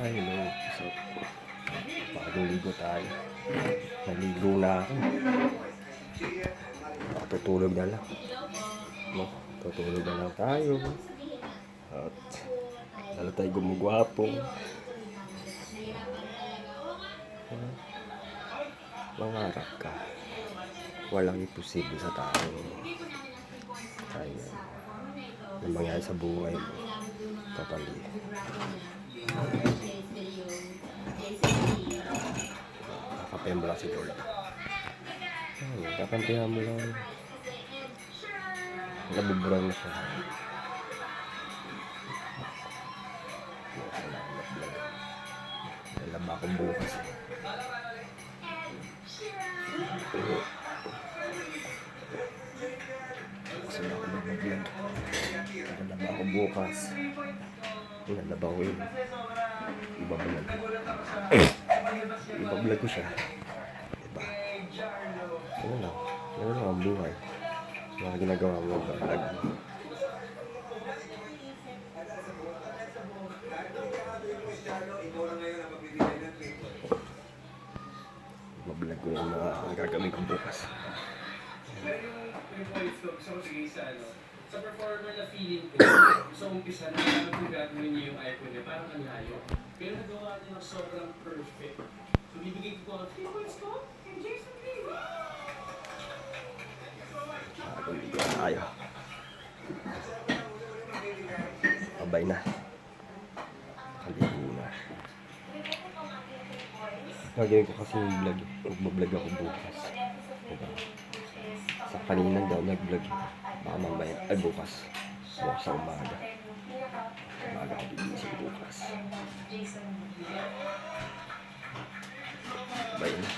Hello. So, bagong ligo tayo. Naligo na ako. Tutulog na lang. No, tutulog na lang tayo. At lalo tayo gumugwapo. Mangarap ka. Walang imposible sa tao. Kaya ang mangyari sa buhay mo, totally. Kakapihan mo lang si Lord. Kakampihan mo lang. Nabuburang na siya. Lalaba akong bukas. Kasi ako mag-vlog. Lalaba ako bukas. Lalaba ko yun. Ibablog. Ibablog ko siya. Diba? Ano lang. Ano lang ang buhay. Mga ginagawa mo ba? Vlog mo. Ibablog ko yung mga gagawin ko bukas. Sa performer na feeling ko, sa umpisa na parang kung gagawin niya yung iPhone niya, parang ang layo. Pero nagawa niya ng sobrang perfect. So, bibigay ko ang 3 points ko kay Jason Lee. Ligo tayo. Abay na. Kaligo na. Gagawin ko kasi yung vlog. Mag-vlog ako bukas. Diba? Sa kanina daw nag-vlog. Baka mamaya, ay bukas. Bukas sa umaga. Umaga ako bigising bukas. Bye na.